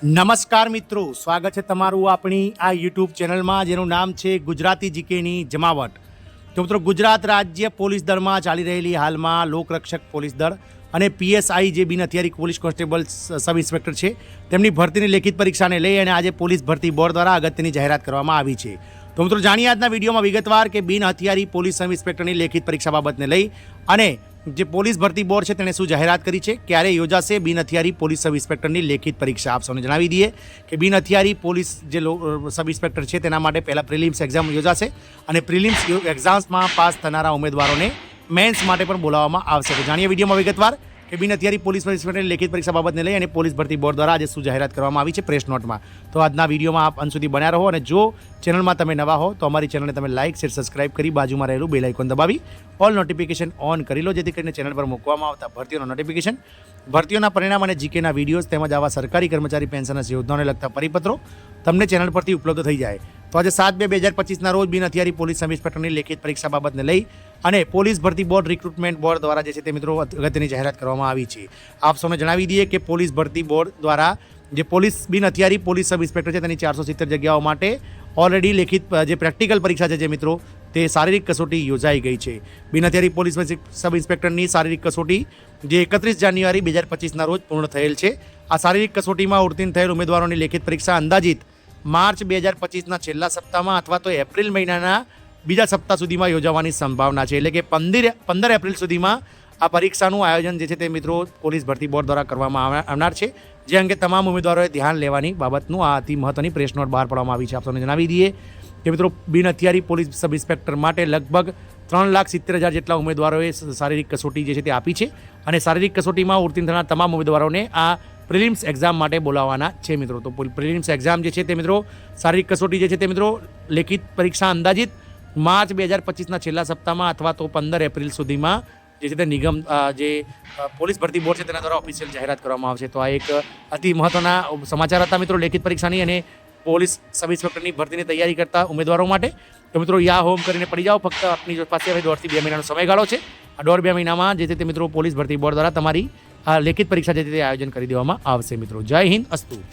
નમસ્કાર મિત્રો, સ્વાગત છે તમારું આપણી આ યુટ્યુબ ચેનલમાં જેનું નામ છે ગુજરાતી જીકેની જમાવટ। તો મિત્રો, ગુજરાત રાજ્ય પોલીસ દળમાં ચાલી રહેલી હાલમાં લોકરક્ષક પોલીસ દળ અને પીએસઆઈ જે બિન હથિયારી પોલીસ કોન્સ્ટેબલ સબ ઇન્સ્પેક્ટર છે તેમની ભરતીની લેખિત પરીક્ષાને લઈ અને આજે પોલીસ ભરતી બોર્ડ દ્વારા અગત્યની જાહેરાત કરવામાં આવી છે। તો મિત્રો, જાણીએ આજના વિડીયોમાં વિગતવાર કે બિન હથિયારી પોલીસ સબ ઇન્સ્પેક્ટરની લેખિત પરીક્ષા બાબતને લઈ અને જે પોલીસ ભરતી બોર્ડ છે તેણે શું જાહેરાત કરી છે, ક્યારે યોજાશે બિન હથિયારી પોલીસ સબ ઇન્સ્પેક્ટરની લેખિત પરીક્ષા। આપ સૌને જણાવી દઈએ કે બિન હથિયારી પોલીસ જે સબ ઇન્સ્પેક્ટર છે તેના માટે પહેલાં પ્રિલિમ્સ એક્ઝામ યોજાશે અને પ્રિલિમ્સ એક્ઝામ્સમાં પાસ થનારા ઉમેદવારોને મેન્સ માટે પણ બોલાવવામાં આવશે। તો જાણીએ વિડીયોમાં વિગતવાર કે બિન હથિયારી પોલીસ સબ ઇન્સ્પેક્ટરની લેખિત પરીક્ષા બાબતને લઈ અને પોલીસ ભરતી બોર્ડ દ્વારા આજે શું જાહેરાત કરવામાં આવી છે પ્રેસ નોટમાં। તો આજના વિડીયોમાં આપ અંત સુધી બન્યા રહો અને જો ચેનલમાં તમે નવા હો તો અમારી ચેનલને તમે લાઇક શેર સબસ્ક્રાઇબ કરી બાજુમાં રહેલું બેલ આઇકોન દબાવી ઓલ નોટિફિકેશન ઓન કરી લો, જેથી કરીને ચેનલ પર મૂકવામાં આવતા ભરતીઓના નોટિફિકેશન, ભરતીઓના પરિણામ અને જીકેના વિડીયોઝ તેમજ આવા સરકારી કર્મચારી પેન્શનના યોજનાઓને લગતા પરિપત્રો તમને ચેનલ પરથી ઉપલબ્ધ થઈ જાય। તો આજે 7/2/2025ના રોજ બિન હથિયારી પોલીસ સબ ઇન્સ્પેક્ટરની લેખિત પરીક્ષા બાબતને લઈ અને પોલીસ ભરતી બોર્ડ રિક્રુટમેન્ટ બોર્ડ દ્વારા જે છે તે મિત્રો અગત્યની જાહેરાત કરવામાં આવી છે। આપ સૌને જણાવી દઈએ કે પોલીસ ભરતી બોર્ડ દ્વારા જે પોલીસ બિન હથિયારી પોલીસ સબ ઇન્સ્પેક્ટર છે તેની 470 જગ્યાઓ માટે ઓલરેડી લેખિત જે પ્રેક્ટિકલ પરીક્ષા છે જે મિત્રો તે શારીરિક કસોટી યોજાઈ ગઈ છે। બિન હથિયારી પોલીસ સબ ઇન્સ્પેક્ટરની શારીરિક કસોટી જે 31 જાન્યુઆરી 2025ના રોજ પૂર્ણ થયેલ છે। આ શારીરિક કસોટીમાં ઉત્તીર્ણ થયેલ ઉમેદવારોની લેખિત પરીક્ષા અંદાજિત માર્ચ 2025ના છેલ્લા સપ્તાહમાં અથવા તો એપ્રિલ મહિનાના બીજા સપ્તાહ સુધીમાં યોજાવાની સંભાવના છે। એટલે કે 15 એપ્રિલ સુધીમાં આ પરીક્ષાનું આયોજન જે છે તે મિત્રો પોલીસ ભરતી બોર્ડ દ્વારા કરવામાં આવનાર છે, જે અંગે તમામ ઉમેદવારોએ ધ્યાન લેવાની બાબતનું આ અતિ મહત્વની પ્રેસ નોટ બહાર પાડવામાં આવી છે। આપ સૌને જણાવી દઈએ કે મિત્રો બિન હથિયારી પોલીસ સબ ઇન્સ્પેક્ટર માટે લગભગ 3,70,000 જેટલા ઉમેદવારોએ શારીરિક કસોટી જે છે તે આપી છે અને શારીરિક કસોટીમાં ઉત્તીર્ણ થનાર તમામ ઉમેદવારોને આ પ્રિલિમ્સ એક્ઝામ માટે બોલાવવાના છે મિત્રો। તો પ્રિલિમ્સ એક્ઝામ જે છે તે મિત્રો શારીરિક કસોટી જે છે તે મિત્રો લેખિત પરીક્ષા અંદાજિત માર્ચ 2025ના છેલ્લા સપ્તાહમાં અથવા તો 15 એપ્રિલ સુધીમાં જે છે તે નિગમ જે પોલીસ ભરતી બોર્ડ છે તેના દ્વારા ઓફિશિયલ જાહેરાત કરવામાં આવશે। તો આ એક અતિ મહત્વના સમાચાર હતા મિત્રો લેખિત પરીક્ષાની અને પોલીસ સબ ઇન્સ્પેક્ટરની ભરતીની તૈયારી કરતા ઉમેદવારો માટે। તો મિત્રો યા હોમ કરીને પડી જાઓ, ફક્ત આપની પાસે હવે 1.5 થી 2 મહિનાનો સમયગાળો છે। આ 1.5-2 મહિનામાં જે છે તે મિત્રો પોલીસ ભરતી બોર્ડ દ્વારા તમારી આ લેખિત પરીક્ષા જે છે તે આયોજન કરી દેવામાં આવશે। મિત્રો જય હિન્દ, અસ્તુ।